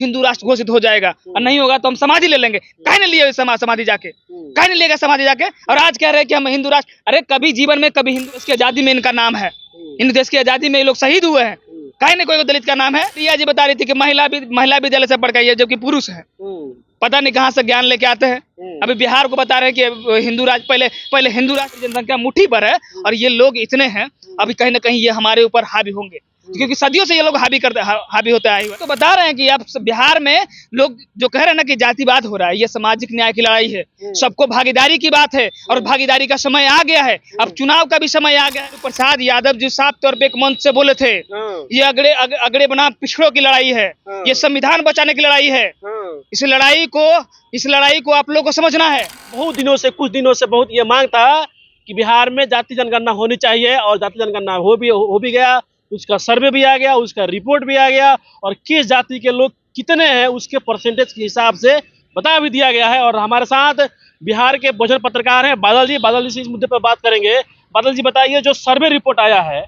हिंदू राष्ट्र घोषित हो जाएगा और नहीं होगा तो हम समाधि ले लेंगे। काहे नहीं लिए समाधि जाके, काहे नहीं लेगा समाधि जाके? और आज कह रहे हैं कि हम हिंदू राष्ट्र। अरे कभी जीवन में कभी हिंदू देश की आजादी में इनका नाम है, हिंदू देश की आजादी में ये लोग शहीद हुए हैं, काहे नहीं कोई दलित का नाम है? रिया जी बता रही थी कि महिला विद्यालय से पढ़ के आई है जबकि पुरुष है, पता नहीं कहाँ से ज्ञान लेके आते हैं। अभी बिहार को बता रहे हैं कि हिंदू राष्ट्र पहले हिंदू राष्ट्र की जनसंख्या मुट्ठी भर है और ये लोग इतने हैं, अभी कहीं ना कहीं ये हमारे ऊपर हावी होंगे क्योंकि सदियों से ये लोग हावी होते आए हुए। तो बता रहे हैं कि अब बिहार में लोग जो कह रहे हैं ना कि जातिवाद हो रहा है, ये सामाजिक न्याय की लड़ाई है, सबको भागीदारी की बात है और भागीदारी का समय आ गया है। अब चुनाव का भी समय आ गया है। प्रसाद यादव जी साफ तौर पे एक मंच से बोले थे, ये अगड़े बनाम पिछड़ों की लड़ाई है, ये संविधान बचाने की लड़ाई है। इस लड़ाई को आप लोग को समझना है। कुछ दिनों से बहुत ये मांग था कि बिहार में जाति जनगणना होनी चाहिए और जाति जनगणना हो भी गया, उसका सर्वे भी आ गया, उसका रिपोर्ट भी आ गया और किस जाति के लोग कितने हैं उसके परसेंटेज के हिसाब से बता भी दिया गया है। और हमारे साथ बिहार के वरिष्ठ पत्रकार हैं बादल जी से इस मुद्दे पर बात करेंगे। बादल जी बताइए, जो सर्वे रिपोर्ट आया है,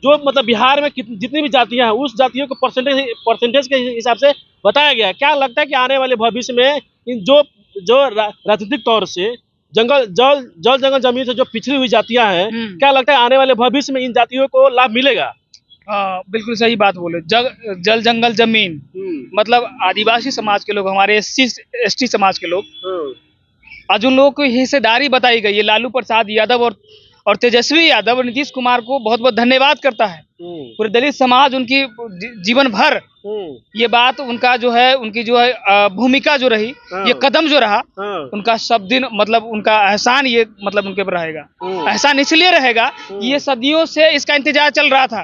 जो मतलब बिहार में जितनी भी जातियां हैं उस जातियों को परसेंटेज के हिसाब से बताया गया है, क्या लगता है कि आने वाले भविष्य में इन जो राजनीतिक तौर से जंगल जमीन से जो पिछड़ी हुई जातियां हैं, क्या लगता है आने वाले भविष्य में इन जातियों को लाभ मिलेगा? बिल्कुल सही बात बोले। जल जंगल जमीन मतलब आदिवासी समाज के लोग, हमारे एसटी समाज के लोग, आज उन लोगों को हिस्सेदारी बताई गई है। लालू प्रसाद यादव और तेजस्वी यादव और नीतीश कुमार को बहुत बहुत धन्यवाद करता है। पूरे दलित समाज उनकी जीवन भर ये बात उनका जो है, उनकी जो है भूमिका जो रही, ये कदम जो रहा, उनका सब दिन मतलब उनका एहसान ये मतलब उनके पर रहेगा। एहसान इसलिए रहेगा, ये सदियों से इसका इंतजार चल रहा था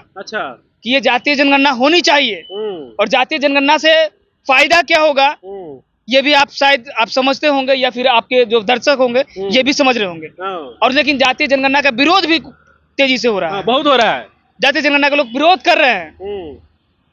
कि ये जातीय जनगणना होनी चाहिए और जातीय जनगणना से फायदा क्या होगा ये भी आप शायद आप समझते होंगे या फिर आपके जो दर्शक होंगे ये भी समझ रहे होंगे। और लेकिन जातीय जनगणना का विरोध भी तेजी से हो रहा है, बहुत हो रहा है। जातीय जनगणना के लोग विरोध कर रहे हैं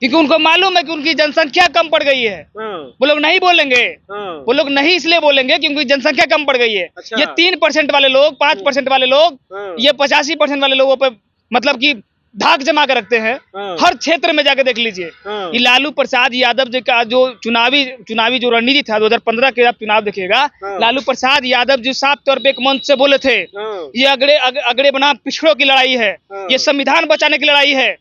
क्योंकि उनको मालूम है कि उनकी जनसंख्या कम पड़ गई है। वो लोग नहीं बोलेंगे, वो लोग नहीं इसलिए बोलेंगे क्योंकि जनसंख्या कम पड़ गई है। ये 3% वाले लोग, 5% वाले लोग, ये 85% वाले लोगों पे मतलब कि धाक जमा कर रखते हैं। हर क्षेत्र में जाके देख लीजिए। ये लालू प्रसाद यादव जी का जो चुनावी जो रणनीति था 2015 के आप चुनाव देखिएगा, लालू प्रसाद यादव जी साफ तौर पे एक मंच से बोले थे, ये अगड़े बनाम पिछड़ों की लड़ाई है, ये संविधान बचाने की लड़ाई है।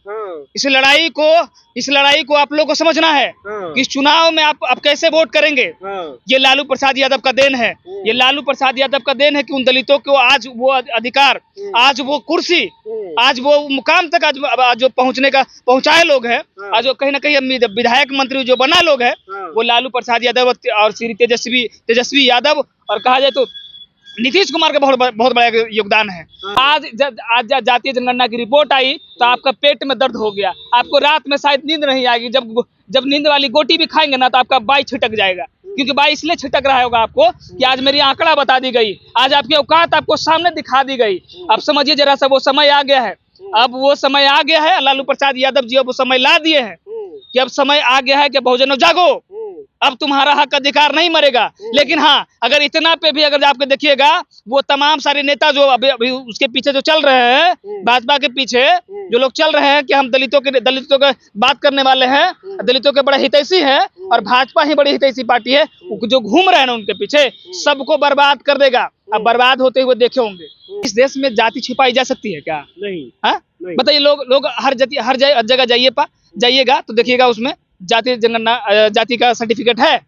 इस लड़ाई को आप लोग को समझना है कि इस चुनाव में आप कैसे वोट करेंगे। ये लालू प्रसाद यादव का देन है, ये लालू प्रसाद यादव का देन है कि उन दलितों को आज वो अधिकार, आज वो कुर्सी, आज वो मुकाम तक आज जो पहुंचाए लोग हैं, आज जो कहीं ना कहीं विधायक मंत्री जो बना लोग हैं, वो लालू प्रसाद यादव और श्री तेजस्वी यादव और कहा जाए तो नीतीश कुमार का बहुत बड़ा योगदान है। आज जातीय जनगणना की रिपोर्ट आई तो आपका पेट में दर्द हो गया, आपको रात में शायद नींद नहीं आएगी। जब नींद वाली गोटी भी खाएंगे ना तो आपका बाई छिटक जाएगा, क्योंकि बाई इसलिए छिटक रहा होगा आपको कि आज मेरी आंकड़ा बता दी गई, आज आपकी औकात आपको सामने दिखा दी गई। अब समझिए जरा सा, वो समय आ गया है, अब वो समय आ गया है। लालू प्रसाद यादव जी अब वो समय ला दिए हैं कि अब समय आ गया है कि बहुजनों जागो, अब तुम्हारा हक अधिकार नहीं मरेगा। लेकिन हाँ, अगर इतना पे भी अगर आपको देखिएगा, वो तमाम सारे नेता जो अभी उसके पीछे जो चल रहे हैं, भाजपा के पीछे जो लोग चल रहे हैं कि हम दलितों के बात करने वाले हैं, दलितों के बड़े हितैषी हैं और भाजपा ही बड़ी हितैषी पार्टी है, जो घूम रहे हैं ना उनके पीछे, सबको बर्बाद कर देगा। अब बर्बाद होते हुए देखे होंगे। इस देश में जाति छिपाई जा सकती है क्या? नहीं। बताइए, लोग हर जगह जाइएगा तो देखिएगा उसमें जाति जनगणना, जाति का सर्टिफिकेट है,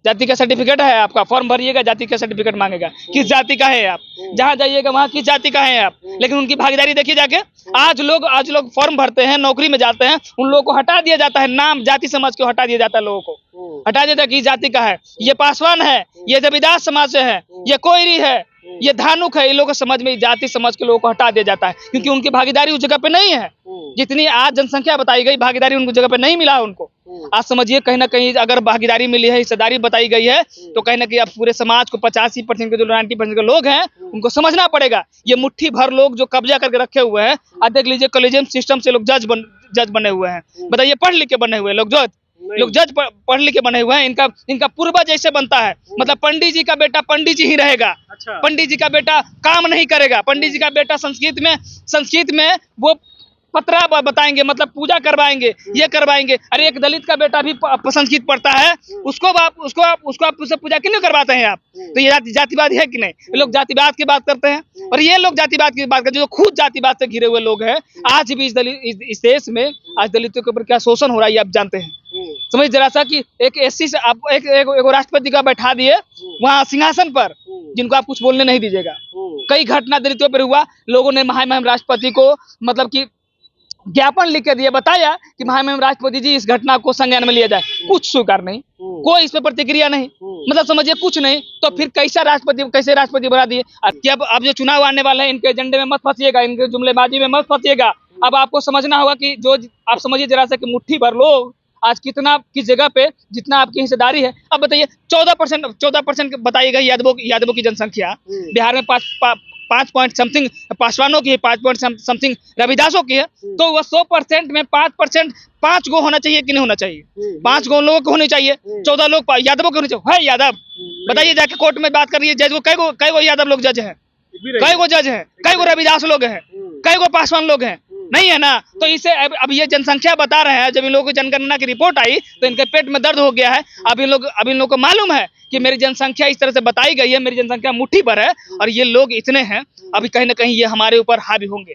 जाति का सर्टिफिकेट है, आपका फॉर्म भरिएगा, जाति का सर्टिफिकेट मांगेगा, किस जाति का है आप, जहाँ जाइएगा वहाँ किस जाति का है आप। लेकिन उनकी भागीदारी देखिए जाके, आज लोग फॉर्म भरते हैं, नौकरी में जाते हैं, उन लोगों को हटा दिया जाता है, नाम जाति समाज को हटा दिया जाता है, लोगों को हटा दिया जाता है कि जाति का है, ये पासवान है, ये जमींदार समाज से है, ये कोयरी है, ये धानुक है। ये लोग समझ में जाति समाज के लोगों को हटा दिया जाता है क्योंकि उनकी भागीदारी उस जगह पे नहीं है। जितनी आज जनसंख्या बताई गई, भागीदारी उनको जगह पे नहीं मिला उनको। आज समझिए कहीं ना कहीं अगर भागीदारी मिली है, हिस्सेदारी बताई गई है, तो कहीं ना कहीं अब पूरे समाज को 85% के जो 90% के लोग हैं उनको समझना पड़ेगा। ये मुट्ठी भर लोग जो कब्जा करके रखे हुए हैं, आज देख लीजिए कॉलेजियम सिस्टम से लोग जज बने हुए हैं। बताइए, पढ़ लिख के बने हुए लोग जज पढ़ लिख के बने हुए हैं। इनका पूर्वज जैसे बनता है, मतलब पंडित जी का बेटा पंडित जी ही रहेगा। पंडित जी का बेटा काम नहीं करेगा। पंडित जी का बेटा संस्कृत में वो पतरा बताएंगे, मतलब पूजा करवाएंगे, ये करवाएंगे। अरे एक दलित का बेटा भी संस्कृत पढ़ता है, उसको आप उससे पूजा क्यों नहीं करवाते हैं आप? तो ये जातिवाद है कि नहीं? ये लोग जातिवाद की बात करते हैं और ये लोग जातिवाद की बात करते हैं, जो खुद जातिवाद से घिरे हुए लोग हैं। आज भी इस देश में आज दलितों के ऊपर क्या शोषण हो रहा है ये आप जानते हैं। समझ जरा सा कि एक एससी से आप एक राष्ट्रपति का बैठा दिए वहां सिंहासन पर, जिनको आप कुछ बोलने नहीं दीजिएगा। कई घटना दलितों पर हुआ, लोगों ने महामहिम राष्ट्रपति को मतलब कि ज्ञापन लिख के दिए, बताया कि महामहिम राष्ट्रपति जी इस घटना को संज्ञान में लिया जाए, कुछ स्वीकार नहीं, कोई इस पर प्रतिक्रिया नहीं, मतलब समझिए कुछ नहीं। तो फिर कैसे राष्ट्रपति बना दिए? अब जो चुनाव आने वाले हैं इनके एजेंडे में मत फंसिएगा, इनके जुमलेबाजी में मत फंसिएगा। अब आपको समझना होगा कि जो आप समझिए जरा सा कि मुट्ठी भर लोग आज कितना किस जगह पे जितना आपकी हिस्सेदारी है। अब बताइए 14% बताइएगा यादवों की जनसंख्या बिहार में 5 पॉइंट समथिंग पासवानों की है, 5 पॉइंट समथिंग रविदासों की है। तो वह 100% में 5% 5 गो होना चाहिए कि नहीं होना चाहिए? 5 गो लोगों को होनी चाहिए, 14 लोग यादवों के होने चाहिए। है यादव? बताइए जाके कोर्ट में बात कर रही है जज को, कई गो यादव लोग जज हैं, कई गो जज हैं, कई गो रविदास लोग हैं, कई गो पासवान लोग हैं? नहीं है ना। तो इसे अब ये जनसंख्या बता रहे हैं, जब इन लोगों की जनगणना की रिपोर्ट आई तो इनके पेट में दर्द हो गया है। अब इन लोग को मालूम है कि मेरी जनसंख्या इस तरह से बताई गई है, मेरी जनसंख्या मुट्ठी भर है और ये लोग इतने हैं, अभी कहीं ना कहीं ये हमारे ऊपर हावी होंगे।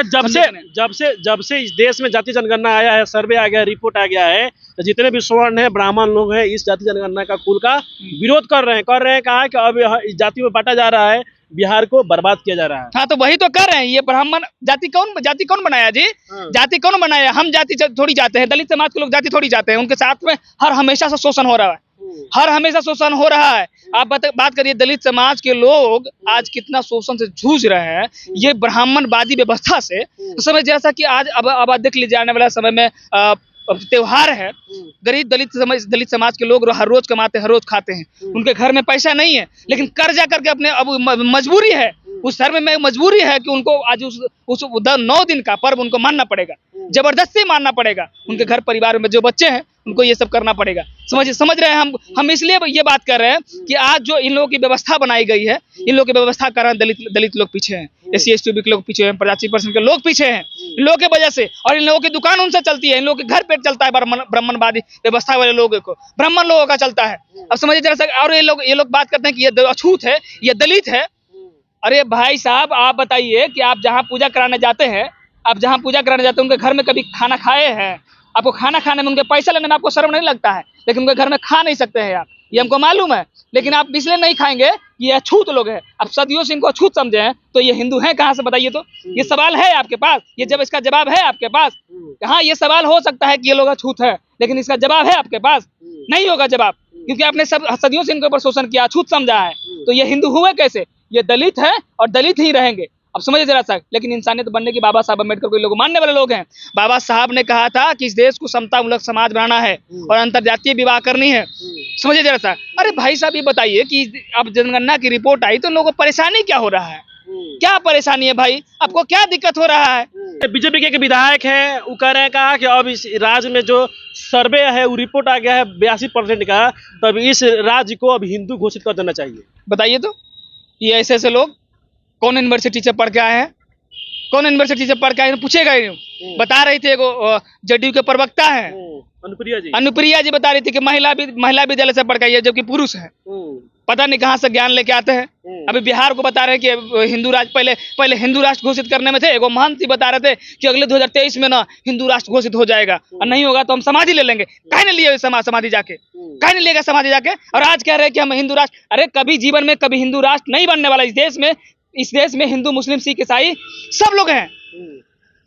जब से इस देश में जाति जनगणना आया है, सर्वे आ गया, रिपोर्ट आ गया है, तो जितने भी स्वर्ण है, ब्राह्मण लोग हैं, इस जाति जनगणना का कुल का विरोध कर रहे हैं। कहा कि अब इस जाति में बांटा जा रहा है, बिहार को बर्बाद किया जा रहा है। हाँ तो वही तो कर रहे हैं। ये ब्राह्मण जाति कौन बनाया जी? जाति कौन बनाया? हम जाति थोड़ी जाते हैं, दलित समाज के लोग जाति थोड़ी जाते हैं। उनके साथ में हमेशा से शोषण हो रहा है, हर हमेशा शोषण हो रहा है। आप बात करिए दलित समाज के लोग आज कितना शोषण से जूझ रहे हैं ये ब्राह्मणवादी व्यवस्था से। तो समझ जैसा कि आज अब देख लीजिए आने वाला समय में त्योहार है, गरीब दलित समाज के लोग हर रोज कमाते हैं, हर रोज खाते हैं, उनके घर में पैसा नहीं है, लेकिन कर्जा करके अपने अब मजबूरी है, उस धर्म में मजबूरी है कि उनको आज उस 9 दिन का पर्व उनको मानना पड़ेगा, जबरदस्ती मानना पड़ेगा। उनके घर परिवार में जो बच्चे हैं उनको ये सब करना पड़ेगा। समझ रहे हैं हम इसलिए ये बात कर रहे हैं कि आज जो इन लोगों की व्यवस्था बनाई गई है, इन लोगों की व्यवस्था के कारण दलित लोग पीछे हैं, SC ST के लोग पीछे हैं, 85% के लोग पीछे हैं इन लोगों की वजह से। और इन लोगों की दुकान उनसे चलती है, इन लोगों के घर पेट चलता है ब्राह्मणवादी व्यवस्था वाले लोगों को, ब्राह्मण लोगों का चलता है। अब समझिए जरा सा। और ये लोग बात करते हैं कि ये अछूत है, ये दलित है। अरे भाई साहब आप बताइए कि आप जहाँ पूजा कराने जाते हैं, उनके घर में कभी खाना खाए हैं? आपको खाना खाने में, उनके पैसा लेने में आपको शर्म नहीं लगता है? लेकिन उनके घर में खा नहीं सकते हैं आप, ये हमको मालूम है। लेकिन आप इसलिए नहीं खाएंगे कि ये अछूत लोग हैं। अब सदियों से इनको अछूत समझे हैं, तो ये हिंदू हैं कहाँ से बताइए? तो ये सवाल है आपके पास, इसका जवाब है आपके पास? हाँ ये सवाल हो सकता है कि ये लोग अछूत है, लेकिन इसका जवाब है आपके पास? नहीं होगा जवाब, क्योंकि आपने सदियों से इनके ऊपर शोषण किया, अछूत समझा है। तो ये हिंदू हुए कैसे? ये दलित है और दलित ही रहेंगे। अब समझिए जरा सा। लेकिन इंसानियत बनने की बाबा साहब अम्बेडकर को लोग मानने वाले लोग हैं। बाबा साहब ने कहा था कि इस देश को समतामूलक समाज बनाना है और अंतरजातीय विवाह करनी है। समझिए जरा सा। अरे भाई साहब ये बताइए कि अब जनगणना की रिपोर्ट आई तो लोगों को परेशानी क्या हो रहा है? क्या परेशानी है भाई? आपको क्या दिक्कत हो रहा है? बीजेपी के विधायक है, वो कह रहे हैं कहा कि अब इस राज्य में जो सर्वे है वो रिपोर्ट आ गया है 82% का, तब इस राज्य को अब हिंदू घोषित कर देना चाहिए। बताइए तो ये ऐसे लोग कौन यूनिवर्सिटी से पढ़ के आए हैं? पूछेगा ही नहीं। बता रही थी एगो जदयू के प्रवक्ता है अनुप्रिया जी बता रही थी कि महिला विद्यालय से पढ़ के आई है, जबकि पुरुष है। पता नहीं कहाँ से ज्ञान लेके आते हैं। अभी बिहार को बता रहे हैं कि हिंदू राष्ट्र पहले हिंदू राष्ट्र घोषित करने में थे। एगो महंत जी बता रहे थे कि अगले 2023 में ना हिंदू राष्ट्र घोषित हो जाएगा, और नहीं होगा तो हम समाधि ले लेंगे। काहे नहीं लिए समाधि जाके? काहे नहीं लेगा समाधि जाके? और आज कह रहे हैं कि हम हिंदू राष्ट्र। अरे कभी जीवन में कभी हिंदू राष्ट्र नहीं बनने वाला। इस देश में हिंदू मुस्लिम सिख ईसाई सब लोग हैं।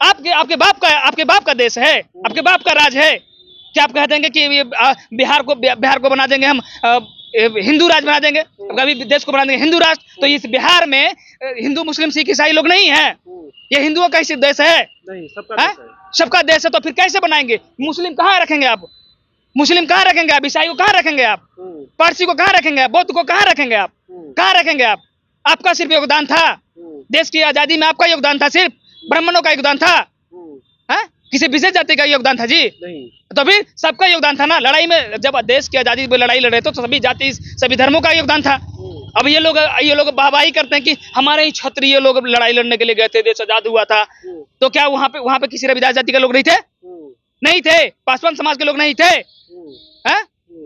आपके बाप का देश है, आपके बाप का राज है। क्या आप कह देंगे कि बिहार को बना देंगे हम हिंदू राज बना देंगे, कभी देश को बना देंगे हिंदू राष्ट्र? तो इस बिहार में हिंदू मुस्लिम सिख ईसाई लोग नहीं है। ये हिंदुओं का देश है? नहीं, सबका देश है। तो फिर कैसे बनाएंगे? मुस्लिम कहाँ रखेंगे आप? ईसाई को कहाँ रखेंगे आप? पारसी को कहाँ रखेंगे आप? बौद्ध को कहाँ रखेंगे आप? कहाँ रखेंगे आप? आपका सिर्फ योगदान था देश की आजादी में, आपका योगदान था, सिर्फ ब्राह्मणों का योगदान था? किसी विशेष जाति का योगदान था जी? नहीं। तो फिर सबका योगदान था ना लड़ाई में। जब देश की आजादी में लड़ाई लड़ रहे थे तो सभी जाति सभी धर्मों का योगदान था। अब ये लोग वाहवाही करते हैं कि हमारे ही क्षत्रिय लोग लड़ाई लड़ने के लिए गए थे, देश आजाद हुआ था। तो क्या वहां पे किसी रविदास जाति के लोग नहीं थे? नहीं थे। पासवान समाज के लोग नहीं थे? हैं?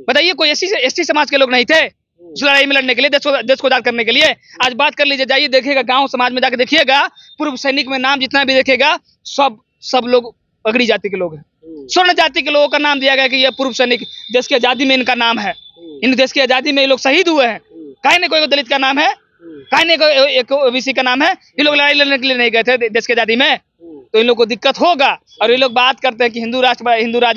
बताइए, कोई एसटी समाज के लोग नहीं थे उस लड़ाई में लड़ने के लिए, देश को आजाद करने के लिए? आज बात कर लीजिए, जाइए देखिएगा गांव समाज में जाकर देखिएगा, पूर्व सैनिक में नाम जितना भी देखेगा सब लोग पगड़ी जाति के लोग हैं। स्वर्ण जाति के लोगों का नाम दिया गया कि ये पूर्व सैनिक, देश की आजादी में इनका नाम है, इन देश की आजादी में ये लोग शहीद हुए हैं। काहे ने कोई दलित का नाम है, काहे ने कोई एक ओबीसी का नाम है? ये लोग लड़ाई लड़ने के लिए नहीं गए थे देश की आजादी में, तो इन लोग को दिक्कत होगा। और ये लोग बात करते हैं कि हिंदू राष्ट्र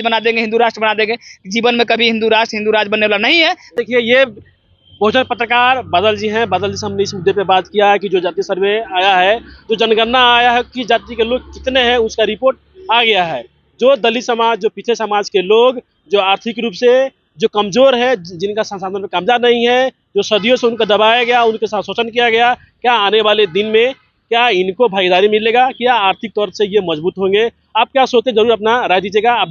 बना देंगे, हिंदू राष्ट्र बना देंगे। जीवन में कभी हिंदू राष्ट्र बनने वाला नहीं है। देखिए, ये बहुजन पत्रकार बादल जी हैं। बादल जी से हमने इस मुद्दे पे बात किया है कि जो जाति सर्वे आया है, जो जनगणना आया है कि जाति के लोग कितने हैं, उसका रिपोर्ट आ गया है। जो दलित समाज, जो पिछड़े समाज के लोग, जो आर्थिक रूप से जो कमजोर है, जिनका संसाधन में कब्जा नहीं है, जो सदियों से उनको दबाया गया, उनके साथ शोषण किया गया, क्या आने वाले दिन में क्या इनको भागीदारी मिलेगा? क्या आर्थिक तौर से ये मजबूत होंगे? आप क्या सोचते हैं, जरूर अपना राय दीजिएगा। आप